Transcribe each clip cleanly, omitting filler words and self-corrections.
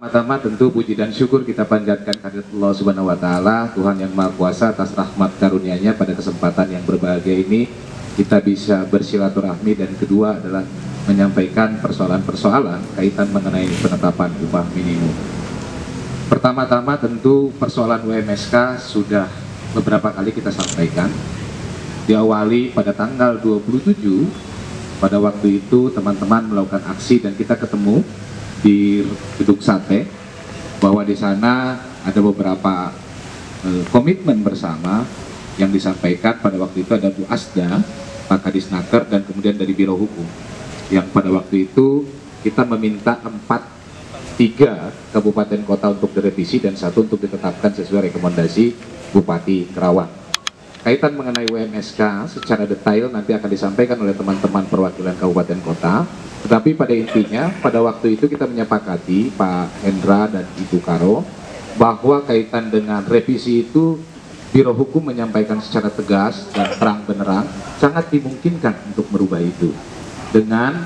Pertama tentu puji dan syukur kita panjatkan kehadirat Allah Subhanahu wa taala, Tuhan yang Maha Kuasa, atas rahmat karunia-Nya pada kesempatan yang berbahagia ini kita bisa bersilaturahmi, dan kedua adalah menyampaikan persoalan-persoalan kaitan mengenai penetapan upah minimum. Pertama-tama tentu persoalan UMSK sudah beberapa kali kita sampaikan. Diawali pada tanggal 27, pada waktu itu teman-teman melakukan aksi dan kita ketemu di Gedung Sate, bahwa di sana ada beberapa komitmen bersama yang disampaikan. Pada waktu itu ada Bu Asda, Pak Kadisnaker, dan kemudian dari Biro Hukum, yang pada waktu itu kita meminta 3 kabupaten kota untuk direvisi dan 1 untuk ditetapkan sesuai rekomendasi Bupati Kerawang. Kaitan mengenai UMSK secara detail nanti akan disampaikan oleh teman-teman perwakilan kabupaten kota. Tetapi pada intinya, pada waktu itu kita menyepakati, Pak Hendra dan Ibu Karo, bahwa kaitan dengan revisi itu Biro Hukum menyampaikan secara tegas dan terang benerang sangat dimungkinkan untuk merubah itu, dengan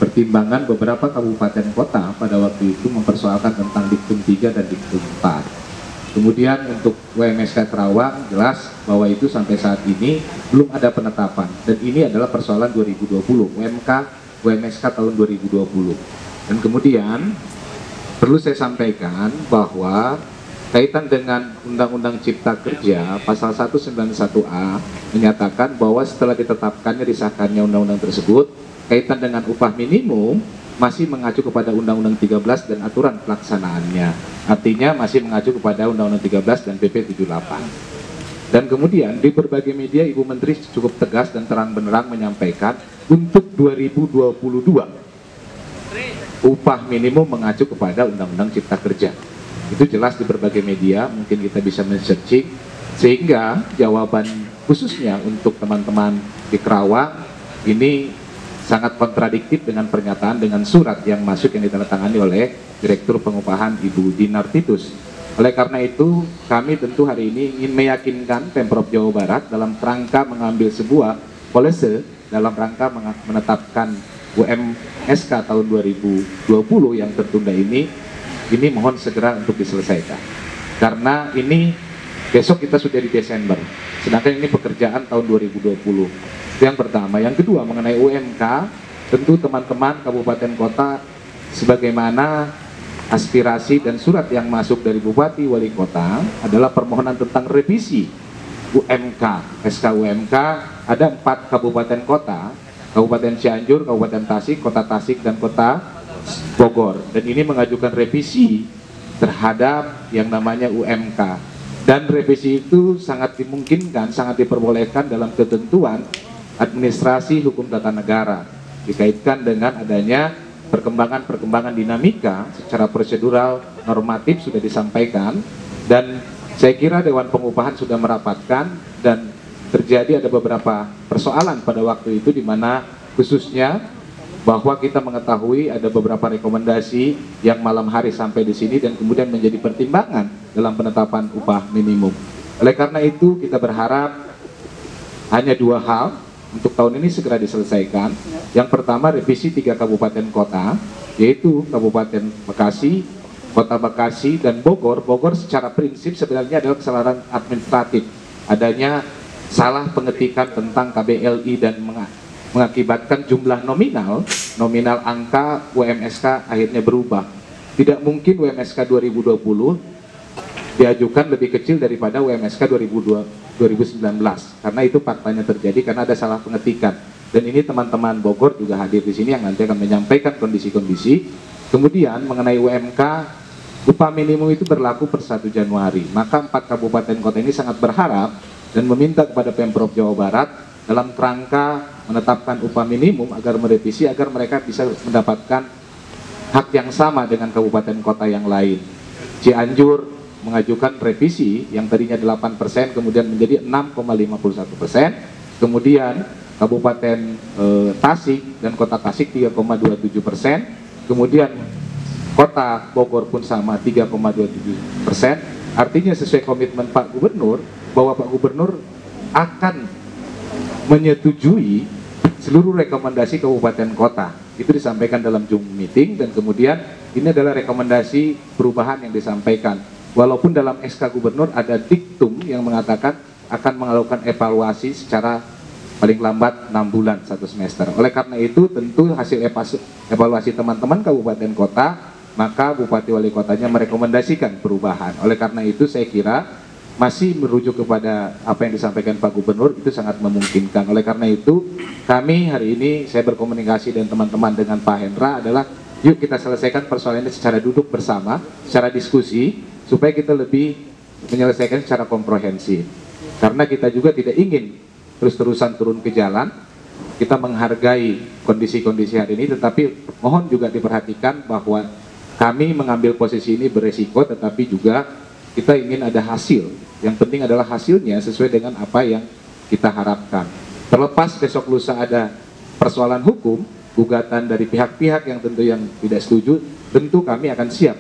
pertimbangan beberapa kabupaten kota pada waktu itu mempersoalkan tentang Diktum 3 dan Diktum 4. Kemudian untuk UMSK Kerawang jelas bahwa itu sampai saat ini belum ada penetapan, dan ini adalah persoalan 2020 UMSK tahun 2020. Dan kemudian perlu saya sampaikan bahwa kaitan dengan Undang-Undang Cipta Kerja pasal 191A menyatakan bahwa setelah ditetapkannya, disahkannya undang-undang tersebut, kaitan dengan upah minimum masih mengacu kepada Undang-Undang 13 dan aturan pelaksanaannya. Artinya masih mengacu kepada Undang-Undang 13 dan PP 78. Dan kemudian di berbagai media Ibu Menteri cukup tegas dan terang benderang menyampaikan untuk 2022 upah minimum mengacu kepada Undang-Undang Cipta Kerja. Itu jelas di berbagai media, mungkin kita bisa men-searching, sehingga jawaban khususnya untuk teman-teman di Kerawang ini sangat kontradiktif dengan pernyataan, dengan surat yang masuk yang ditandatangani oleh Direktur Pengupahan Ibu Dinar Titus. Oleh karena itu, kami tentu hari ini ingin meyakinkan Pemprov Jawa Barat dalam rangka mengambil sebuah polisi dalam rangka menetapkan UMSK tahun 2020 yang tertunda ini mohon segera untuk diselesaikan. Karena ini besok kita sudah di Desember, sedangkan ini pekerjaan tahun 2020. Itu yang pertama. Yang kedua, mengenai UMK, tentu teman-teman kabupaten kota, sebagaimana aspirasi dan surat yang masuk dari Bupati Wali Kota adalah permohonan tentang revisi UMK, SK UMK. Ada 4 kabupaten kota, Kabupaten Cianjur, Kabupaten Tasik, Kota Tasik, dan Kota Bogor. Dan ini mengajukan revisi terhadap yang namanya UMK. Dan revisi itu sangat dimungkinkan, sangat diperbolehkan dalam ketentuan administrasi hukum tata negara, dikaitkan dengan adanya perkembangan dinamika secara prosedural normatif sudah disampaikan. Dan saya kira Dewan Pengupahan sudah merapatkan, dan terjadi ada beberapa persoalan pada waktu itu, di mana khususnya bahwa kita mengetahui ada beberapa rekomendasi yang malam hari sampai di sini dan kemudian menjadi pertimbangan dalam penetapan upah minimum. Oleh karena itu kita berharap hanya 2 hal untuk tahun ini segera diselesaikan. Yang pertama, revisi 3 kabupaten kota, yaitu Kabupaten Bekasi, Kota Bekasi, dan Bogor. Bogor secara prinsip sebenarnya adalah kesalahan administratif, adanya salah pengetikan tentang KBLI dan mengakibatkan jumlah nominal angka UMSK akhirnya berubah. Tidak mungkin UMSK 2020 diajukan lebih kecil daripada UMSK 2019, karena itu faktanya terjadi karena ada salah pengetikan. Dan ini teman-teman Bogor juga hadir di sini yang nanti akan menyampaikan kondisi-kondisi. Kemudian mengenai UMK, upah minimum itu berlaku per 1 Januari. Maka 4 kabupaten kota ini sangat berharap dan meminta kepada Pemprov Jawa Barat dalam kerangka menetapkan upah minimum agar merevisi, agar mereka bisa mendapatkan hak yang sama dengan kabupaten kota yang lain. Cianjur mengajukan revisi yang tadinya 8% kemudian menjadi 6,51%. Kemudian Kabupaten Tasik dan Kota Tasik 3,27%. Kemudian Kota Bogor pun sama 3,27%. Artinya sesuai komitmen Pak Gubernur bahwa Pak Gubernur akan menyetujui seluruh rekomendasi kabupaten kota itu disampaikan dalam Zoom meeting, dan kemudian ini adalah rekomendasi perubahan yang disampaikan. Walaupun dalam SK Gubernur ada diktum yang mengatakan akan melakukan evaluasi secara paling lambat 6 bulan 1 semester. Oleh karena itu tentu hasil evaluasi teman-teman kabupaten kota, maka Bupati Wali Kotanya merekomendasikan perubahan. Oleh karena itu saya kira masih merujuk kepada apa yang disampaikan Pak Gubernur itu sangat memungkinkan. Oleh karena itu kami hari ini saya berkomunikasi dengan teman-teman dengan Pak Hendra adalah yuk kita selesaikan persoalan ini secara duduk bersama, secara diskusi, supaya kita lebih menyelesaikan secara komprehensif. Karena kita juga tidak ingin terus-terusan turun ke jalan, kita menghargai kondisi-kondisi hari ini, tetapi mohon juga diperhatikan bahwa kami mengambil posisi ini beresiko, tetapi juga kita ingin ada hasil. Yang penting adalah hasilnya sesuai dengan apa yang kita harapkan. Terlepas besok lusa ada persoalan hukum, gugatan dari pihak-pihak yang tentu yang tidak setuju, tentu kami akan siap.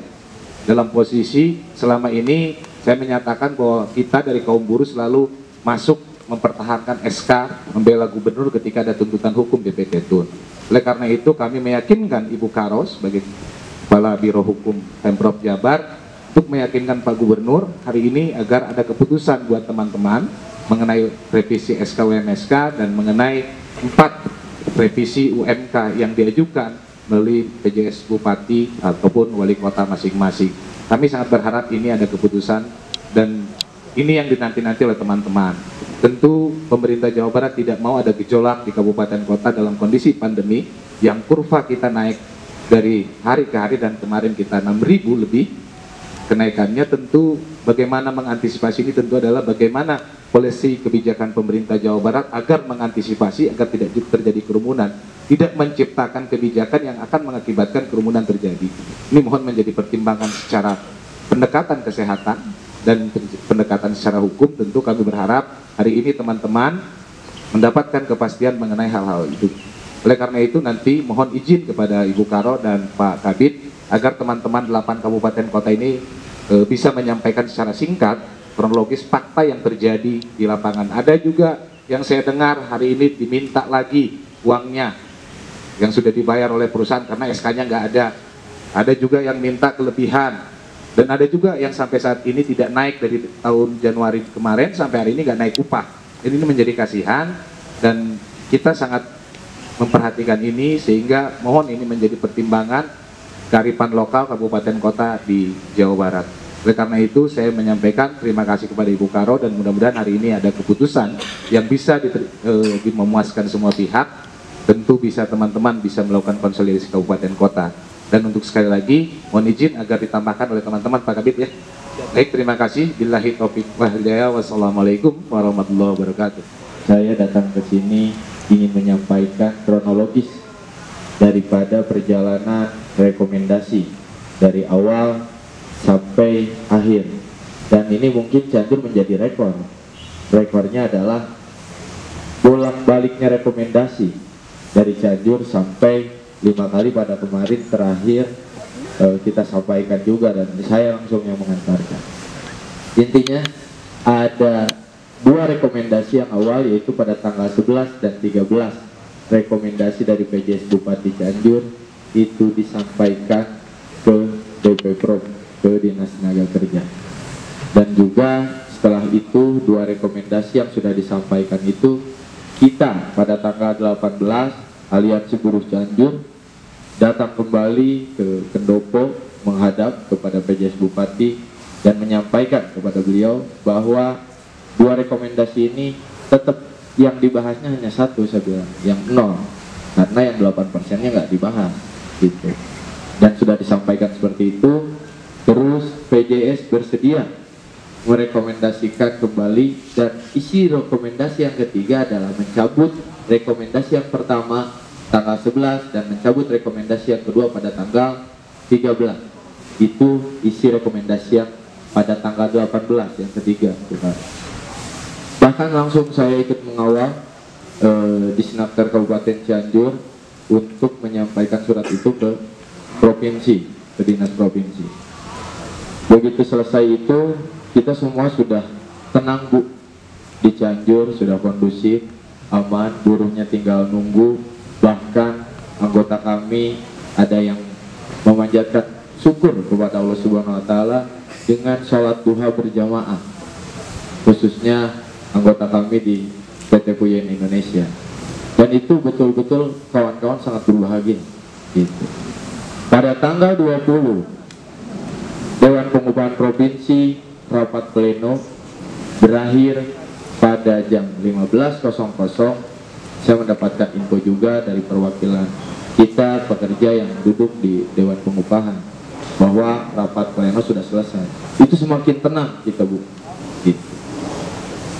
Dalam posisi selama ini saya menyatakan bahwa kita dari kaum buruh selalu masuk mempertahankan SK membela gubernur ketika ada tuntutan hukum DPT Tun. Oleh karena itu kami meyakinkan Ibu Karo sebagai Kepala Biro Hukum Pemprov Jabar untuk meyakinkan Pak Gubernur hari ini agar ada keputusan buat teman-teman mengenai revisi SK UMSK dan mengenai 4 revisi UMK yang diajukan melalui PJS Bupati ataupun Wali Kota masing-masing. Kami sangat berharap ini ada keputusan dan ini yang dinanti-nanti oleh teman-teman. Tentu pemerintah Jawa Barat tidak mau ada gejolak di kabupaten kota dalam kondisi pandemi yang kurva kita naik dari hari ke hari dan kemarin kita 6.000 lebih kenaikannya. Tentu bagaimana mengantisipasi ini tentu adalah bagaimana polisi kebijakan pemerintah Jawa Barat agar mengantisipasi agar tidak terjadi kerumunan, tidak menciptakan kebijakan yang akan mengakibatkan kerumunan terjadi. Ini mohon menjadi pertimbangan secara pendekatan kesehatan dan pendekatan secara hukum. Tentu kami berharap hari ini teman-teman mendapatkan kepastian mengenai hal-hal itu. Oleh karena itu nanti mohon izin kepada Ibu Karo dan Pak Kabid agar teman-teman 8 kabupaten kota ini bisa menyampaikan secara singkat kronologis fakta yang terjadi di lapangan. Ada juga yang saya dengar hari ini diminta lagi uangnya yang sudah dibayar oleh perusahaan karena SK-nya nggak ada. Ada juga yang minta kelebihan dan ada juga yang sampai saat ini tidak naik dari tahun Januari kemarin sampai hari ini nggak naik upah. Ini menjadi kasihan dan kita sangat memperhatikan ini sehingga mohon ini menjadi pertimbangan kearifan lokal kabupaten kota di Jawa Barat. Oleh karena itu saya menyampaikan terima kasih kepada Ibu Karo dan mudah-mudahan hari ini ada keputusan yang bisa memuaskan semua pihak. Tentu bisa teman-teman bisa melakukan konsolidasi kabupaten kota. Dan untuk sekali lagi mohon izin agar ditambahkan oleh teman-teman Pak Kabid ya. Baik, terima kasih. Billahi taufiq wal hidayah. Wassalamualaikum warahmatullahi wabarakatuh. Saya datang ke sini ingin menyampaikan kronologis daripada perjalanan rekomendasi dari awal sampai akhir, dan ini mungkin Cianjur menjadi rekor. Rekornya adalah bolak-baliknya rekomendasi dari Cianjur sampai 5 kali pada kemarin terakhir kita sampaikan juga dan saya langsung yang mengantarkan. Intinya ada 2 rekomendasi yang awal yaitu pada tanggal 11 dan 13 rekomendasi dari PJS Bupati Cianjur itu disampaikan ke DP Pro, ke Dinas Tenaga Kerja. Dan juga setelah itu 2 rekomendasi yang sudah disampaikan itu kita pada tanggal 18 Aliansi Buruh Cianjur datang kembali ke Pendopo menghadap kepada PJS Bupati dan menyampaikan kepada beliau bahwa 2 rekomendasi ini tetap yang dibahasnya hanya 1, saya bilang, yang 0, karena yang 8%-nya nggak dibahas gitu. Dan sudah disampaikan seperti itu. Terus PJS bersedia merekomendasikan kembali dan isi rekomendasi yang ketiga adalah mencabut rekomendasi yang pertama tanggal 11 dan mencabut rekomendasi yang kedua pada tanggal 13. Itu isi rekomendasi yang pada tanggal 18 yang ketiga. Bahkan langsung saya ikut mengawal di Senakter Kabupaten Cianjur untuk menyampaikan surat itu ke provinsi, ke dinas provinsi. Begitu selesai itu kita semua sudah tenang Bu, di Cianjur sudah kondusif, aman, buruhnya tinggal nunggu, bahkan anggota kami ada yang memanjatkan syukur kepada Allah Subhanahu wa taala dengan sholat duha berjamaah, khususnya anggota kami di PT Puyen Indonesia. Dan itu betul-betul kawan-kawan sangat berbahagia gitu. Pada tanggal 20 Dewan Pengupahan Provinsi rapat pleno berakhir pada jam 15.00. Saya mendapatkan info juga dari perwakilan kita pekerja yang duduk di Dewan Pengupahan bahwa rapat pleno sudah selesai. Itu semakin tenang kita, Bu, gitu.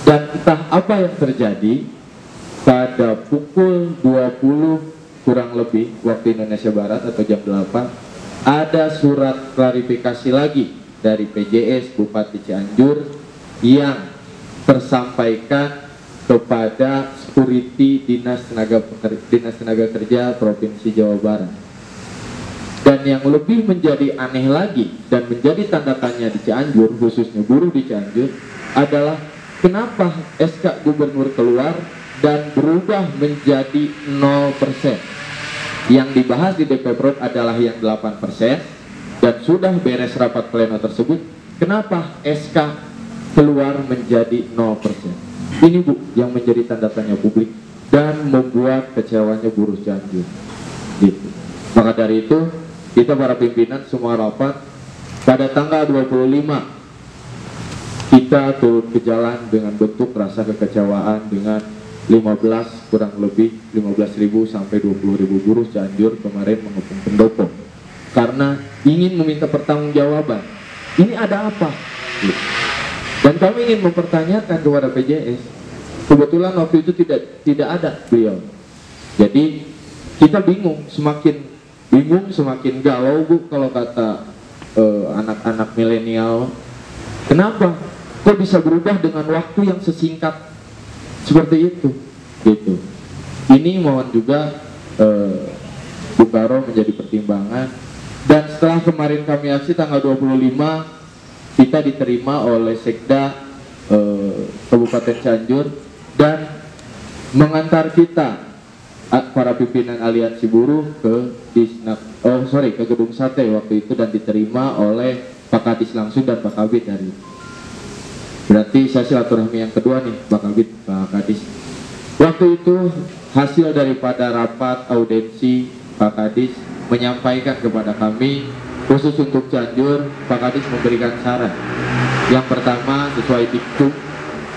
Dan entah apa yang terjadi pada pukul 20 kurang lebih waktu Indonesia Barat atau jam 8 ada surat klarifikasi lagi dari PJS Bupati Cianjur yang tersampaikan kepada security Dinas Tenaga Kerja Provinsi Jawa Barat. Dan yang lebih menjadi aneh lagi dan menjadi tanda tanya di Cianjur, khususnya buruh di Cianjur, adalah kenapa SK Gubernur keluar dan berubah menjadi 0%. Yang dibahas di DPPROD adalah yang 8% dan sudah beres rapat pleno tersebut. Kenapa SK keluar menjadi 0%? Ini, Bu, yang menjadi tanda tanya publik dan membuat kecewanya buruh Cianjur gitu. Maka dari itu kita para pimpinan semua rapat pada tanggal 25 kita turun ke jalan dengan bentuk rasa kekecewaan dengan 15 kurang lebih 15.000 sampai 20.000 buruh Cianjur kemarin mengepung pendopo karena ingin meminta pertanggungjawaban. Ini ada apa? Dan kami ingin mempertanyakan kepada PJS. Kebetulan waktu itu tidak ada beliau. Jadi kita bingung, semakin bingung semakin galau, Bu, kalau kata anak-anak milenial. Kenapa? Kok bisa berubah dengan waktu yang sesingkat seperti itu? Gitu. Ini mohon juga Bu Karo menjadi pertimbangan. Dan setelah kemarin kami aksi tanggal 25 kita diterima oleh Sekda Kabupaten Cianjur dan mengantar kita para pimpinan aliansi buruh ke Gedung Sate waktu itu dan diterima oleh Pak Kadis langsung dan Pak Kabid dari. Berarti saya silaturahmi yang kedua nih, Pak Kabid, Pak Kadis. Waktu itu hasil daripada rapat audensi Pak Kadis menyampaikan kepada kami khusus untuk Cianjur. Pak Kadis memberikan saran. Yang pertama sesuai diktum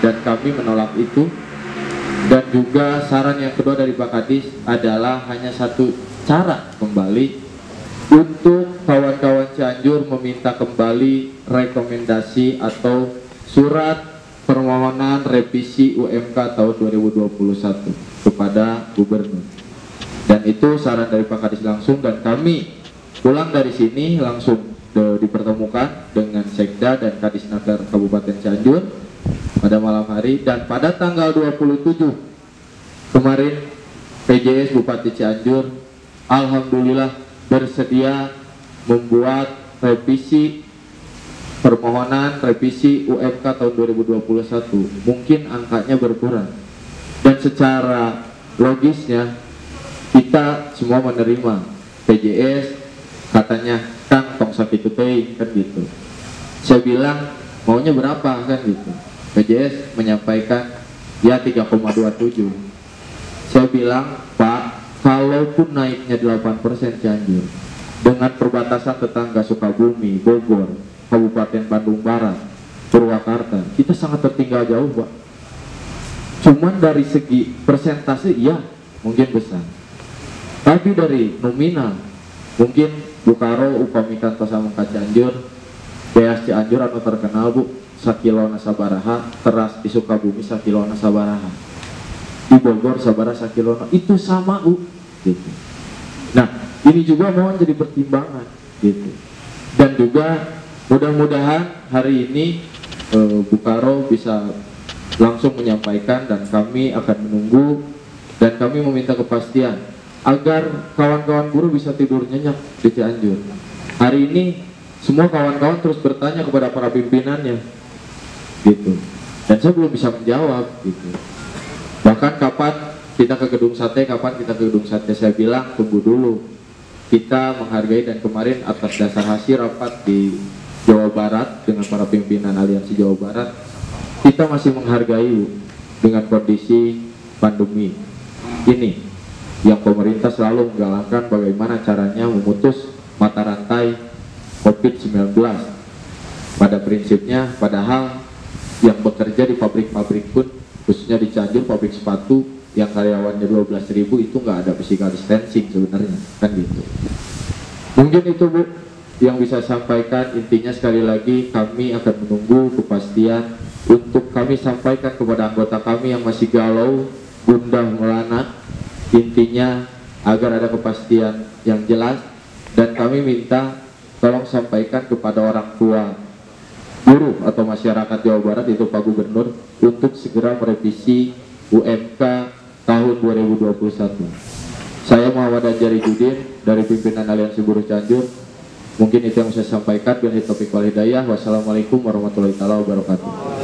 dan kami menolak itu. Dan juga saran yang kedua dari Pak Kadis adalah hanya satu cara kembali untuk kawan-kawan Cianjur meminta kembali rekomendasi atau surat permohonan revisi UMK tahun 2021 kepada Gubernur. Dan itu saran dari Pak Kadis langsung dan kami pulang dari sini langsung dipertemukan dengan Sekda dan Kadisnaker Kabupaten Cianjur pada malam hari. Dan pada tanggal 27 kemarin PJS Bupati Cianjur alhamdulillah bersedia membuat revisi permohonan revisi UMK tahun 2021. Mungkin angkanya berkurang dan secara logisnya kita semua menerima. PJS katanya Kang tong sakitu teh kan gitu. Saya bilang maunya berapa kan gitu. PJS menyampaikan ya 3,27. Saya bilang Pak, kalaupun naiknya 8% Cianjur dengan perbatasan tetangga Sukabumi, Bogor, Kabupaten Bandung Barat, Purwakarta, kita sangat tertinggal jauh, Pak. Cuman dari segi persentase ya mungkin besar, tapi dari nominal mungkin Bu Karo upami kantos Samangka Cianjur, Beas Cianjur anu terkenal, Bu, sakilona sabaraha, teras di Sukabumi sakilona sabaraha, di Bogor sabaraha sakilona, itu sama, Bu, gitu. Nah, ini juga mohon jadi pertimbangan, gitu. Dan juga mudah-mudahan hari ini Bu Karo bisa langsung menyampaikan dan kami akan menunggu dan kami meminta kepastian agar kawan-kawan buruh bisa tidur nyenyak di Cianjur. Hari ini semua kawan-kawan terus bertanya kepada para pimpinannya, gitu. Dan saya belum bisa menjawab, gitu. Bahkan kapan kita ke gedung sate, kapan kita ke gedung sate? Saya bilang tunggu dulu, kita menghargai. Dan kemarin atas dasar hasil rapat di Jawa Barat dengan para pimpinan Aliansi Jawa Barat, kita masih menghargai dengan kondisi pandemi ini yang pemerintah selalu menggalakkan bagaimana caranya memutus mata rantai COVID-19 pada prinsipnya. Padahal yang bekerja di pabrik-pabrik pun, khususnya di Cianjur, pabrik sepatu yang karyawannya 12.000 itu nggak ada physical distancing sebenarnya, kan gitu. Mungkin itu Bu yang bisa sampaikan. Intinya sekali lagi kami akan menunggu kepastian untuk kami sampaikan kepada anggota kami yang masih galau, gundah melana. Intinya agar ada kepastian yang jelas, dan kami minta tolong sampaikan kepada orang tua buruh atau masyarakat Jawa Barat, itu Pak Gubernur, untuk segera merevisi UMK tahun 2021. Saya Muhammad Anjari Judin dari pimpinan Aliansi Buruh Cianjur. Mungkin itu yang saya sampaikan. Billahi taufiq wal hidayah. Wassalamualaikum warahmatullahi wabarakatuh.